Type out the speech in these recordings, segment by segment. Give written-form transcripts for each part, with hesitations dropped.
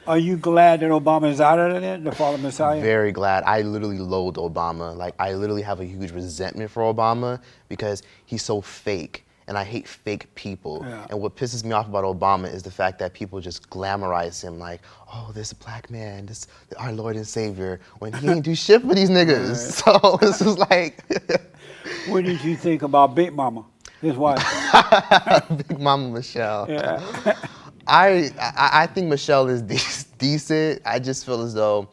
Are you glad that Obama is out of it, the fallen Messiah? Very glad. I literally loathe Obama. Like, I literally have a huge resentment for Obama because he's so fake. And I hate fake people. Yeah. And what pisses me off about Obama is the fact that people just glamorize him like, oh, this black man, this our Lord and Savior, when he ain't do shit for these niggas. Right. So this is like What did you think about Big Mama, his wife? Big Mama Michelle. Yeah. I think Michelle is decent. I just feel as though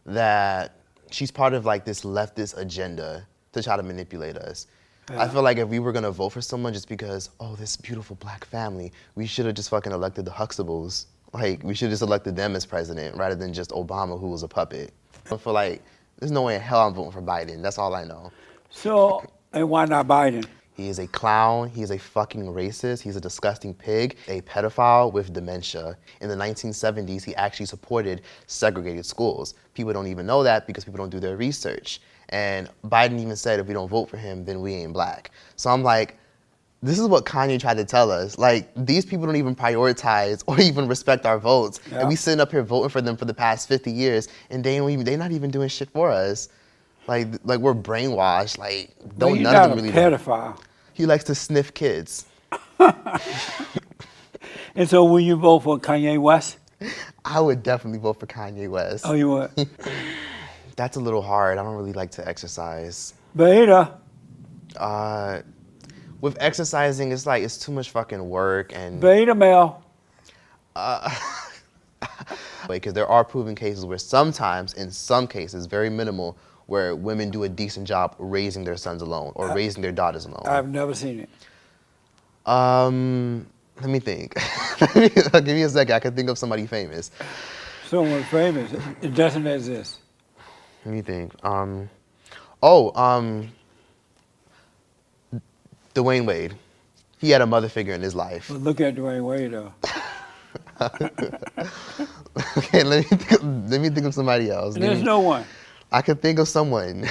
that she's part of like this leftist agenda to try to manipulate us. Yeah. I feel like if we were gonna vote for someone just because, oh, this beautiful black family, we should have just fucking elected the Huxtables. Like, we should have just elected them as president rather than just Obama, who was a puppet. I feel like there's no way in hell I'm voting for Biden. That's all I know. So, and why not Biden? He is a clown, he is a fucking racist, he's a disgusting pig, a pedophile with dementia. In the 1970s, he actually supported segregated schools. People don't even know that because people don't do their research. And Biden even said if we don't vote for him, then we ain't black. So I'm like, this is what Kanye tried to tell us. Like, these people don't even prioritize or even respect our votes. Yeah. And we sitting up here voting for them for the past 50 years, and they're not even doing shit for us. Like we're brainwashed. Like, don't none of them really. He's not a pedophile. He likes to sniff kids. And so, will you vote for Kanye West? I would definitely vote for Kanye West. Oh, you would? That's a little hard. I don't really like to exercise. Beta. With exercising, it's like it's too much fucking work and. Beta male. Because there are proven cases where sometimes, in some cases, very minimal, where women do a decent job raising their sons alone or raising their daughters alone. I've never seen it. Let me think. Give me a second. I can think of somebody famous. Someone famous. It doesn't exist. Let me think. Dwayne Wade. He had a mother figure in his life. But look at Dwayne Wade, though. Okay, let me think of somebody else. There's no one. I can think of someone.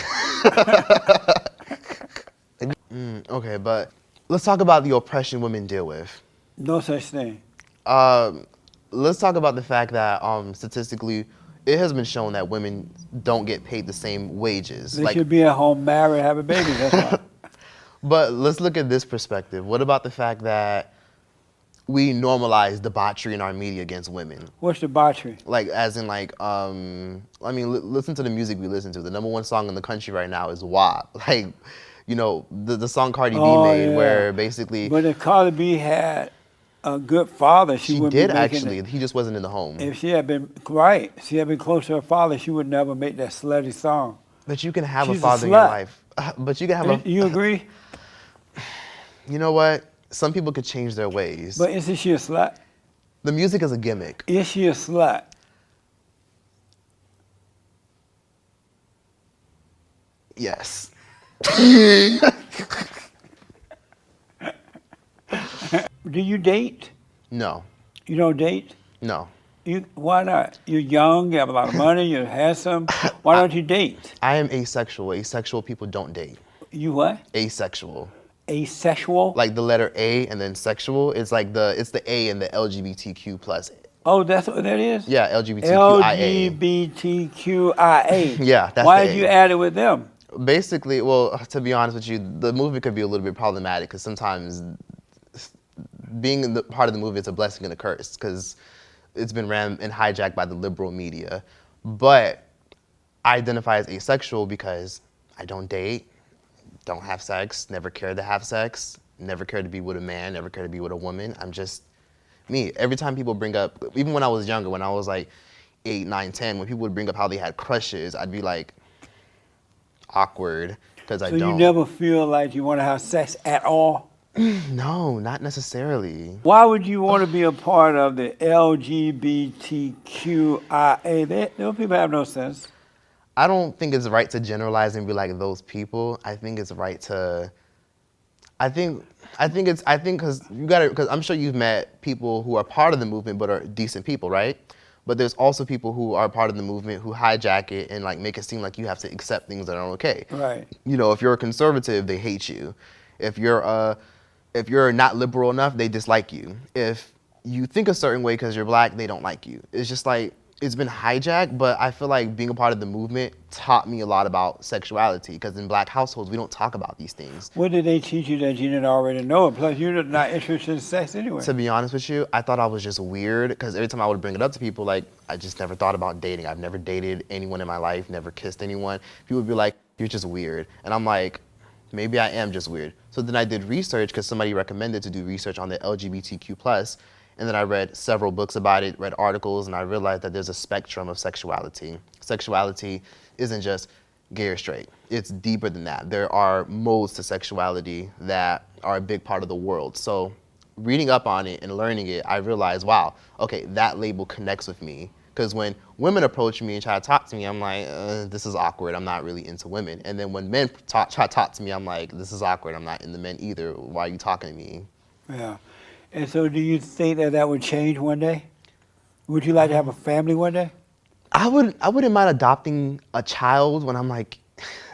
Okay, but let's talk about the oppression women deal with. No such thing. Let's talk about the fact that statistically, it has been shown that women don't get paid the same wages. They should be at home, married, have a baby. That's why. But let's look at this perspective. What about the fact that we normalize debauchery in our media against women? What's debauchery? Like, as in, like, I mean, listen to the music we listen to. The number one song in the country right now is WAP. Like, you know, the song Cardi B made, yeah. where basically. But if Cardi B had a good father, she wouldn't did be making actually. it. He just wasn't in the home. If she had been she had been close to her father, she would never make that slutty song. But you can have She's a a father in your slut. life. But you can have You agree? You know what? Some people could change their ways. But isn't she a slut? The music is a gimmick. Is she a slut? Yes. Do you date? No. You don't date? No. Why not? You're young, you have a lot of money, you're handsome. Why don't you date? I am asexual. Asexual people don't date. You what? Asexual. Asexual? Like the letter A and then sexual. It's like it's the A in the LGBTQ plus. Oh, that's what that is? Yeah, LGBTQIA. LGBTQIA. Yeah, that's Why the did A. you add it with them? Basically, well, to be honest with you, the movie could be a little bit problematic because sometimes being part of the movie is a blessing and a curse because it's been ran and hijacked by the liberal media. But I identify as asexual because I don't date, don't have sex, never cared to have sex, never cared to be with a man, never cared to be with a woman. I'm just me. Every time people bring up, even when I was younger, when I was like 8, 9, 10, when people would bring up how they had crushes, I'd be like awkward because I don't. So you never feel like you want to have sex at all? No, not necessarily. Why would you want to be a part of the LGBTQIA? Those people have no sense. I don't think it's right to generalize and be like those people. I think it's right to. I think because I'm sure you've met people who are part of the movement but are decent people, right? But there's also people who are part of the movement who hijack it and like make it seem like you have to accept things that aren't okay. Right. You know, if you're a conservative, they hate you. If you're not liberal enough, they dislike you. If you think a certain way because you're black, they don't like you. It's just like, it's been hijacked, but I feel like being a part of the movement taught me a lot about sexuality, because in black households, we don't talk about these things. What did they teach you that you didn't already know? Plus, you're not interested in sex anyway. To be honest with you, I thought I was just weird, because every time I would bring it up to people, like, I just never thought about dating. I've never dated anyone in my life, never kissed anyone. People would be like, you're just weird. And I'm like, maybe I am just weird. So then I did research, because somebody recommended to do research on the LGBTQ+. And then I read several books about it, read articles, and I realized that there's a spectrum of sexuality. Sexuality isn't just gay or straight. It's deeper than that. There are modes to sexuality that are a big part of the world. So reading up on it and learning it, I realized, wow, okay, that label connects with me. Because when women approach me and try to talk to me, I'm like, this is awkward. I'm not really into women. And then when men try to talk to me, I'm like, this is awkward. I'm not into men either. Why are you talking to me? Yeah. And so do you think that that would change one day? Would you like to have a family one day? I wouldn't mind adopting a child when I'm like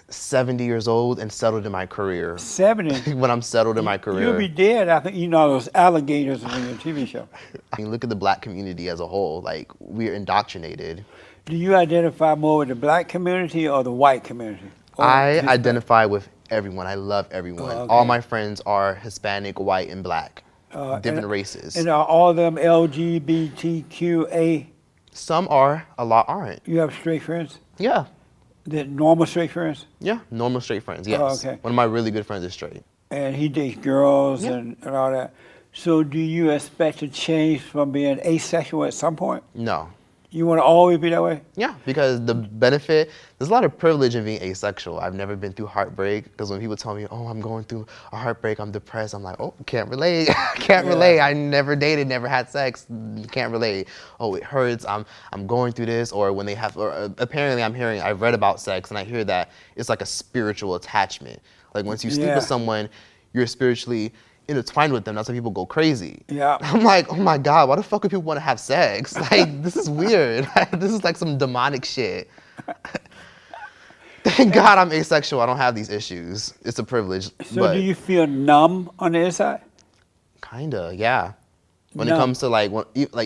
70 years old and settled in my career. 70? When I'm settled in my career. You'll be dead after eating all those alligators in your TV show. I mean, look at the black community as a whole. Like, we're indoctrinated. Do you identify more with the black community or the white community? I identify with everyone. I love everyone. Oh, okay. All my friends are Hispanic, white, and black. Different races. And are all of them LGBTQA? Some are, a lot aren't. You have straight friends? Yeah. The normal straight friends? Yeah, normal straight friends, yes. Oh, okay. One of my really good friends is straight. And he dates girls Yeah. and all that. So do you expect to change from being asexual at some point? No. You want to always be that way? Yeah, because the benefit, there's a lot of privilege in being asexual. I've never been through heartbreak, because when people tell me, oh, I'm going through a heartbreak, I'm depressed, I'm like, oh, can't relate. Can't relate. I never dated, never had sex, can't relate. Oh, it hurts, I'm going through this. Or when they have, or apparently I've read about sex, and I hear that it's like a spiritual attachment. Like once you sleep with someone, you're spiritually intertwined with them. That's why people go crazy. Yeah. I'm like, oh my God, why the fuck would people want to have sex? Like, this is weird. This is like some demonic shit. Thank God I'm asexual. I don't have these issues. It's a privilege. So do you feel numb on the inside? Kinda, yeah. When it Numb. comes to like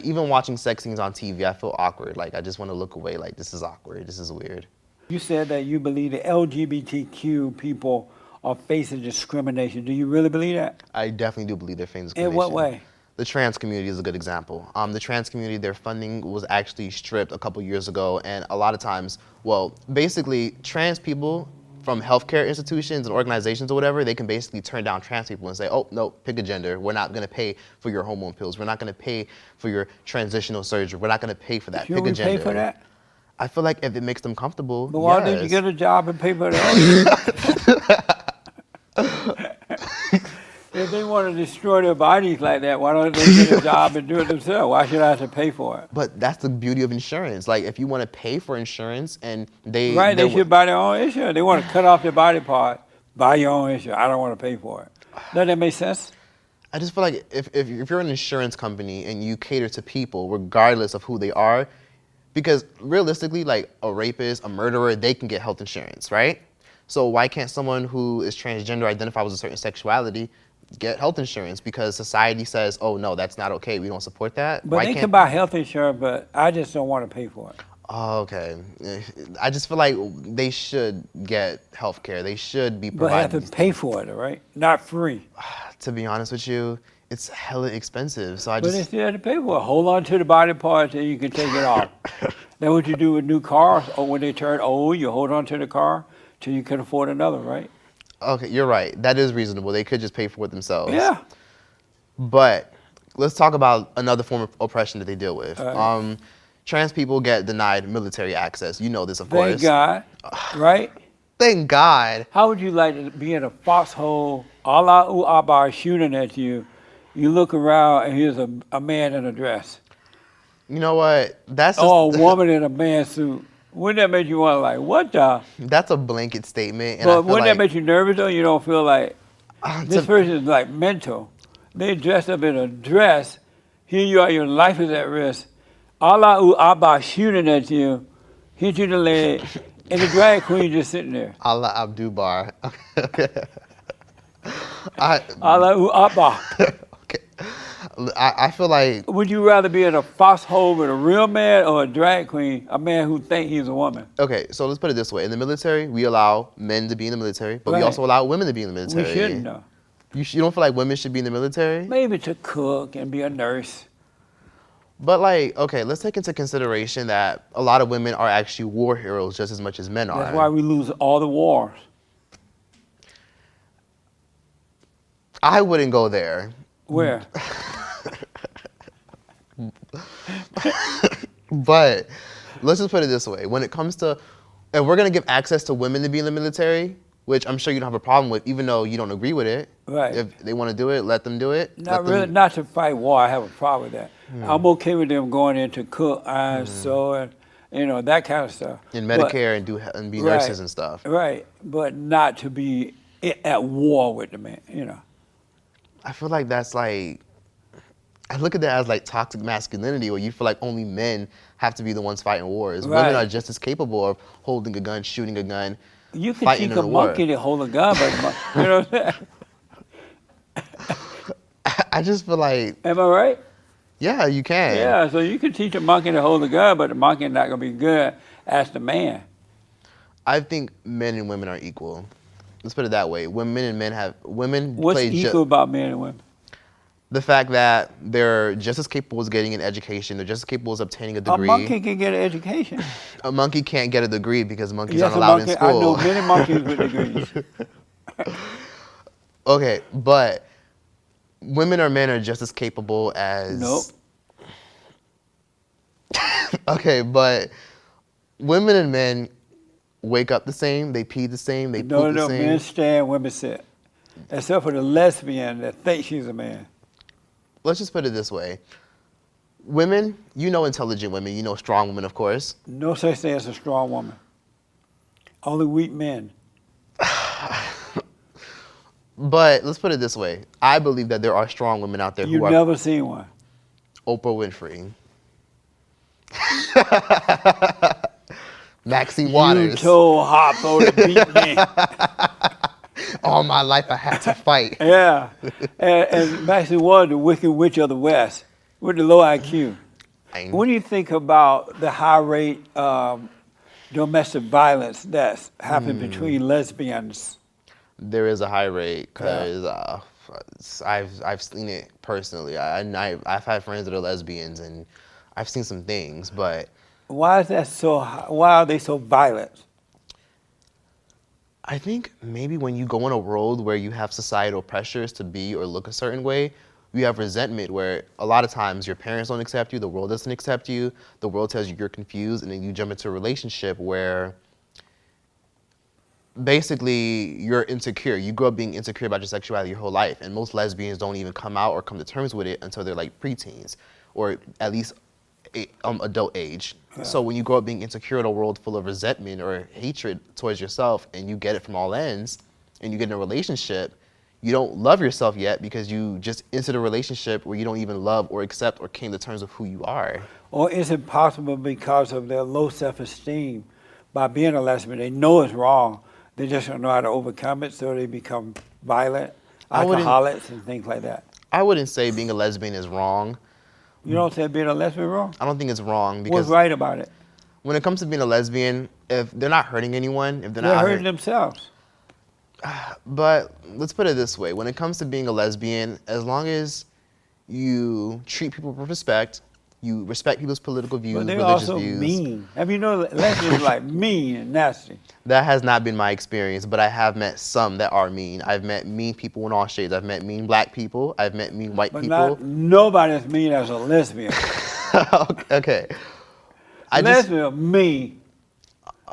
even watching sex scenes on TV, I feel awkward. Like I just want to look away. Like this is awkward. This is weird. You said that you believe the LGBTQ people are facing discrimination. Do you really believe that? I definitely do believe they're facing discrimination. In what way? The trans community is a good example. The trans community, their funding was actually stripped a couple years ago, and a lot of times, well, basically, trans people from healthcare institutions and organizations or whatever, they can basically turn down trans people and say, oh, no, pick a gender. We're not going to pay for your hormone pills. We're not going to pay for your transitional surgery. We're not going to pay for that. Should Pick we a gender. pay for that? I feel like if it makes them comfortable, But why didn't you get a job and pay for that? If they want to destroy their bodies like that, why don't they get a job and do it themselves? Why should I have to pay for it? But that's the beauty of insurance. Like, if you want to pay for insurance and they... Right, they should buy their own insurance. They want to cut off their body part, buy your own insurance. I don't want to pay for it. Doesn't that make sense? I just feel like if you're an insurance company and you cater to people regardless of who they are, because realistically, like a rapist, a murderer, they can get health insurance, right? So why can't someone who is transgender, identify with a certain sexuality, get health insurance? Because society says, oh no, that's not okay, we don't support that. But they can buy health insurance, but I just don't want to pay for it. Oh, okay. I just feel like they should get health care. They should be provided. But have to pay for it, right? Not free. To be honest with you, it's hella expensive. So But they still have to pay for it. Hold on to the body parts and you can take it off. That's what you do with new cars. Or when they turn old, you hold on to the car till you can afford another, right? Okay, you're right. That is reasonable. They could just pay for it themselves. Yeah. But let's talk about another form of oppression that they deal with. Trans people get denied military access. You know this, of course. Thank God, right? Thank God. How would you like to be in a foxhole, Allahu Akbar shooting at you? You look around and here's a man in a dress. You know what? That's just, Oh, a woman in a man suit. Wouldn't that make you want to like, what the? That's a blanket statement. And But wouldn't that make you nervous though? You don't feel like, to- this person is like mental. They dressed up in a dress. Here you are, your life is at risk. Allahu Akbar shooting at you, hit you in the leg, and the drag queen just sitting there. Allah Abdubar. Allahu Akbar. Okay. I feel like, Would you rather be in a foxhole with a real man or a drag queen, a man who think he's a woman? okay, so let's put it this way. In the military, we allow men to be in the military, but we Right. also allow women to be in the We military. shouldn't though. You don't feel like women should be in the military? Maybe to cook and be a nurse. But like, okay, let's take into consideration that a lot of women are actually war heroes just as much as men are. That's why we lose all the wars. I wouldn't go there. Where? But let's just put it this way. When it comes to, if we're going to give access to women to be in the military, which I'm sure you don't have a problem with, even though you don't agree with it. Right. If they want to do it, let them do it. Not really, not to fight war. I have a problem with that. I'm okay with them going in to cook, iron, sew, and that kind of stuff. In Medicare and be Right. nurses and stuff. Right, but not to be at war with the man. I feel like that's like, I look at that as like toxic masculinity, where you feel like only men have to be the ones fighting wars. Right. Women are just as capable of holding a gun, shooting a gun. You can Fighting teach in a a war. monkey to hold a gun, but you know what I'm saying? I just feel like, Am I right? yeah, you can. Yeah, so you can teach a monkey to hold a gun, but the monkey not gonna be good as the man. I think men and women are equal. Let's put it that way. Women and men women What's play equal about men and women? the fact that they're just as capable as getting an education, they're just as capable as obtaining a A degree. monkey can get an education. A monkey can't get a degree because monkeys Yes, aren't a allowed monkey. in school. I know many monkeys with degrees. Okay, but women or men are just as capable as. Nope. Okay, but women and men wake up the same, they pee the same, they No, poop the no, same. men stand, women sit. Except for the lesbian that thinks she's a man. Let's just put it this way. Women, intelligent women, strong women, of course. No such thing as a strong woman. Only weak men. But let's put it this way. I believe that there are strong women out there You've who are never seen one. Oprah Winfrey. Maxine Waters. You told Harpo to beat me. All my life I had to fight. Yeah. And Maxine was the wicked witch of the West with the low IQ. What do you think about the high rate of domestic violence that's happened between lesbians? There is a high rate because I've seen it personally. I've had friends that are lesbians and I've seen some things, but Why is that so high? Why are they so violent? I think maybe when you go in a world where you have societal pressures to be or look a certain way, you have resentment where a lot of times your parents don't accept you, the world doesn't accept you, the world tells you you're confused, and then you jump into a relationship where basically you're insecure. You grow up being insecure about your sexuality your whole life, and most lesbians don't even come out or come to terms with it until they're like preteens or at least adult age. Yeah. So when you grow up being insecure in a world full of resentment or hatred towards yourself, and you get it from all ends, and you get in a relationship, you don't love yourself yet because you just entered a relationship where you don't even love or accept or came to terms with who you are. Or is it possible because of their low self-esteem, by being a lesbian, they know it's wrong, they just don't know how to overcome it, so they become violent, alcoholics and things like that? I wouldn't say being a lesbian is wrong. You don't say being a lesbian wrong? I don't think it's wrong because What's right about it? when it comes to being a lesbian, if they're not hurting anyone, if they're They're not hurting themselves. But let's put it this way. When it comes to being a lesbian, as long as you treat people with respect, you respect people's political views, But they're religious also views. mean. Have you know that lesbians are like mean and nasty? That has not been my experience, but I have met some that are mean. I've met mean people in all shades. I've met mean black people. I've met mean white But people. nobody's mean as a lesbian. Okay. Lesbian mean.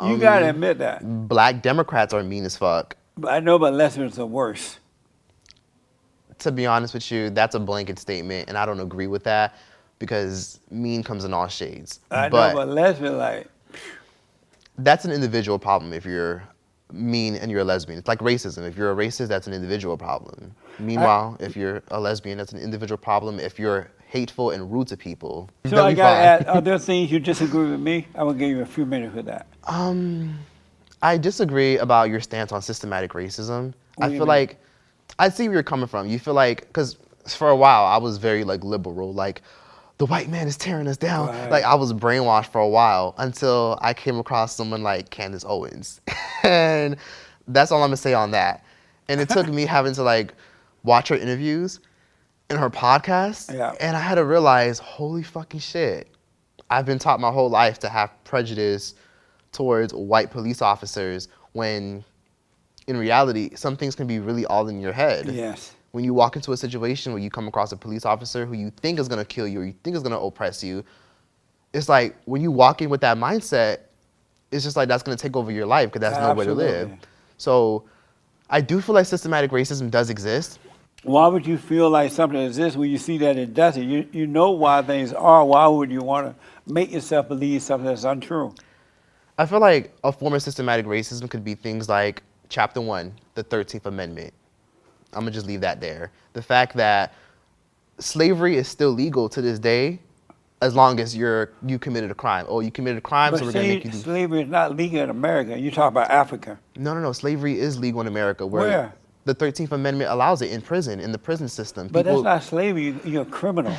You gotta admit that. Black Democrats are mean as fuck. But I know, but lesbians are worse. To be honest with you, that's a blanket statement, and I don't agree with that because mean comes in all shades. I know, but lesbian like. That's an individual problem if you're mean and you're a lesbian. It's like racism. If you're a racist, that's an individual problem. Meanwhile, if you're a lesbian, that's an individual problem. If you're hateful and rude to people, So that'll I be gotta fine. ask, are there things you disagree with me? I will give you a few minutes for that. I disagree about your stance on systematic racism. What I do you feel mean? like, I see where you're coming from. You feel like, because for a while, I was very like liberal, like the white man is tearing us down. Right. Like I was brainwashed for a while until I came across someone like Candace Owens, and that's all I'm gonna say on that. And it took me having to like watch her interviews and her podcast, Yeah. and I had to realize, holy fucking shit, I've been taught my whole life to have prejudice towards white police officers when in reality, some things can be really all in your head. Yes. When you walk into a situation where you come across a police officer who you think is gonna kill you or you think is gonna oppress you, it's like when you walk in with that mindset, it's just like that's gonna take over your life because that's nowhere to live. Absolutely. So I do feel like systematic racism does exist. Why would you feel like something exists when you see that it doesn't? You know why things are. Why would you want to make yourself believe something that's untrue? I feel like a form of systematic racism could be things like Chapter 1, the 13th Amendment. I'm gonna just leave that there. The fact that slavery is still legal to this day as long as you committed a crime. Oh, you committed a crime, But so we're gonna make you do. slavery is not legal in America. You talk about Africa. No. Slavery is legal in America. Where? The 13th Amendment allows it in prison, in the prison system. But that's not slavery. You're a criminal.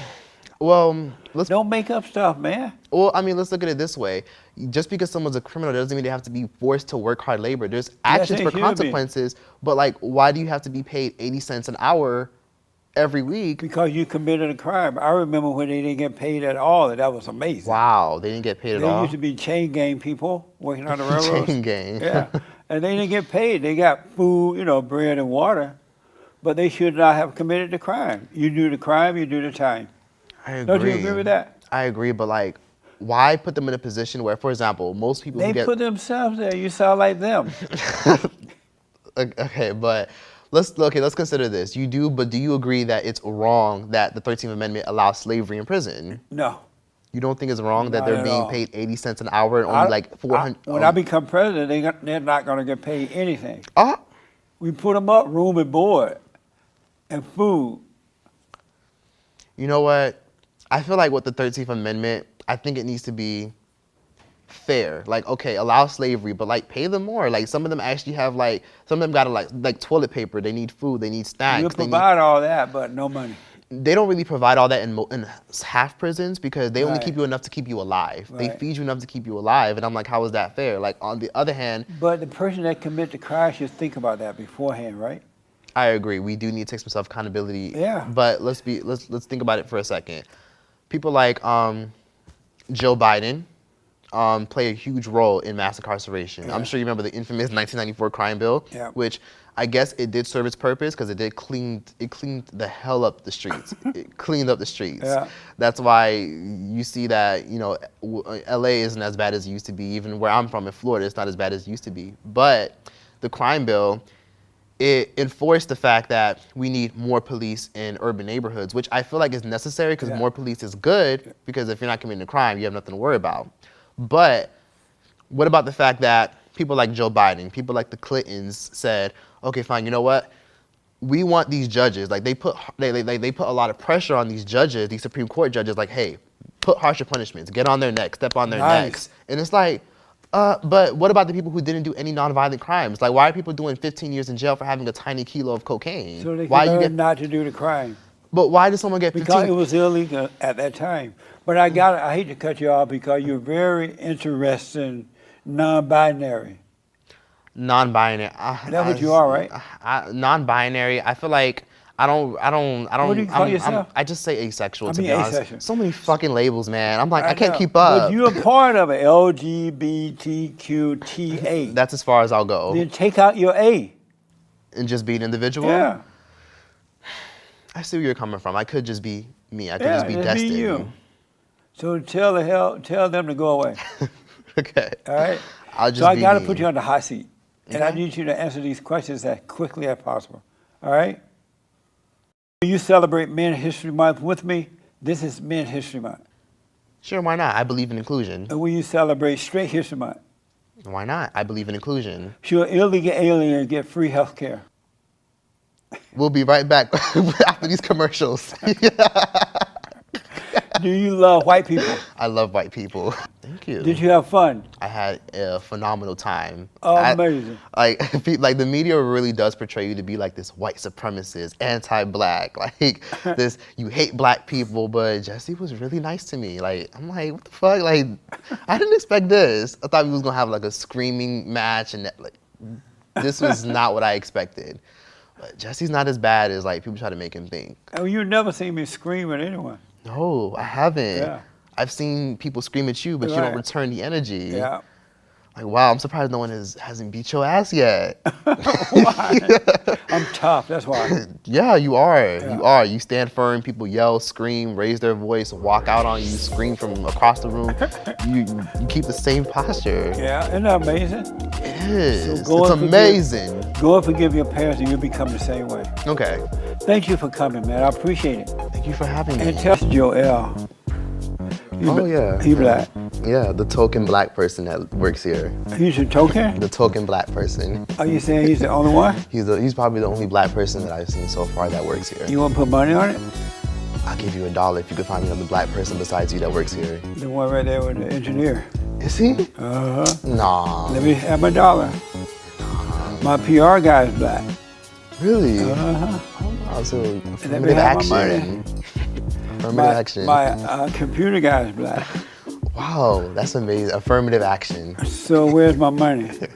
Well, Don't make up stuff, man. let's look at it this way. Just because someone's a criminal doesn't mean they have to be forced to work hard labor. There's actions they for should be. consequences, but like, why do you have to be paid 80 cents an hour every week? Because you committed a crime. I remember when they didn't get paid at all, and that was amazing. Wow, they didn't get paid at They all? used to be chain gang people working on the railroads. Chain gang. Yeah, and they didn't get paid. They got food, bread and water, but they should not have committed the crime. You do the crime, you do the time. I agree. Don't you agree with that? I agree, but like, why put them in a position where, for example, most people They who get... put themselves there. You sound like them. Okay, but let's consider this. But do you agree that it's wrong that the 13th Amendment allows slavery in prison? No. You don't think it's wrong that Not they're at being all. paid 80 cents an hour and only like 400? When I become president, they're not going to get paid anything. Ah, We put them up room and board and food. you know what? I feel like with the 13th Amendment, I think it needs to be fair. Like, okay, allow slavery, but like pay them more. Like some of them actually have like, some of them got like toilet paper. They need food. They need snacks. You provide all that, but no money. They don't really provide all that in half prisons because they only Right. keep you enough to keep you alive. They Right. feed you enough to keep you alive. And I'm like, how is that fair? Like on the other hand, But the person that commit the crime should think about that beforehand, right? I agree. We do need to take some self-accountability. Yeah. But let's think about it for a second. People like Joe Biden play a huge role in mass incarceration. Yeah. I'm sure you remember the infamous 1994 crime bill, Yeah. which I guess it did serve its purpose because it cleaned the hell up the streets. It cleaned up the streets. Yeah. That's why you see that, LA isn't as bad as it used to be. Even where I'm from in Florida, it's not as bad as it used to be. But the crime bill, it enforced the fact that we need more police in urban neighborhoods, which I feel like is necessary because Yeah. more police is good because if you're not committing a crime, you have nothing to worry about. But what about the fact that people like Joe Biden, people like the Clintons said, okay, fine, you know what? We want these judges, like they put a lot of pressure on these judges, these Supreme Court judges, like, hey, put harsher punishments, get on their necks, step on their Nice. necks. And it's like, but what about the people who didn't do any nonviolent crimes? Like, why are people doing 15 years in jail for having a tiny kilo of cocaine? So they why can you learn get? not to do the crime. But why does someone get 15? Because it was illegal at that time. But I hate to cut you off because you're very interested in non-binary. Non-binary. That's what you are, right? Non-binary. I feel like I don't. What do you call yourself? I just say asexual. I To mean be honest, asexual. so many fucking labels, man. I'm like, I can't know. keep up. But you're a part of it, LGBTQTA. That's as far as I'll go. Then take out your A. And just be an individual. Yeah. I see where you're coming from. I could just be me. I could Yeah, just be just destined. be you. So tell them to go away. Okay. All right. I'll just So I be got to me. put you on the hot seat, and I Okay. need you to answer these questions as quickly as possible. All right. Will you celebrate Men's History Month with me? This is Men's History Month. Sure, why not? I believe in inclusion. And will you celebrate Straight History Month? Why not? I believe in inclusion. Should illegal aliens get free health care? We'll be right back after these commercials. Do you love white people? I love white people. Thank you. Did you have fun? I had a phenomenal time. Amazing. Like the media really does portray you to be like this white supremacist, anti-black, like this, you hate black people, but Jesse was really nice to me. Like, I'm like, what the fuck? Like, I didn't expect this. I thought we was gonna have like a screaming match and like, this was not what I expected. But Jesse's not as bad as like people try to make him think. Oh, you never seen me scream at anyone. No, I haven't. Yeah. I've seen people scream at you, but you don't return the energy. Yeah. Like, wow, I'm surprised no one hasn't beat your ass yet. Why? I'm tough, that's why. Yeah, you are. Yeah. You are. You stand firm, people yell, scream, raise their voice, walk out on you, scream from across the room. You keep the same posture. Yeah, isn't that amazing? It is. So it's amazing. Go and forgive your parents and you'll become the same way. Okay. Thank you for coming, man. I appreciate it. Thank you for having me. And tell Joel. Yeah. He black. Yeah, the token black person that works here. He's a token? The token black person. Are you saying he's the only one? He's probably the only black person that I've seen so far that works here. You want to put money on it? I'll give you $1 if you can find another black person besides you that works here. The one right there with the engineer. Is he? Uh-huh. Nah. Let me have my $1. My PR guy is black. Really? Uh-huh. Oh, so Let me affirmative have my action. Affirmative action. My computer guy is black. Wow, that's amazing. Affirmative action. So where's my money? You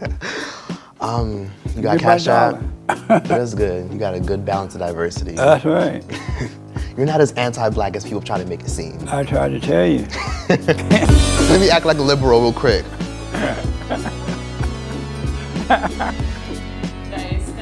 got Get Cash my App. $1. That's good. You got a good balance of diversity. That's right. You're not as anti-black as people try to make it seem. I tried to tell you. Let me act like a liberal real quick. Nice.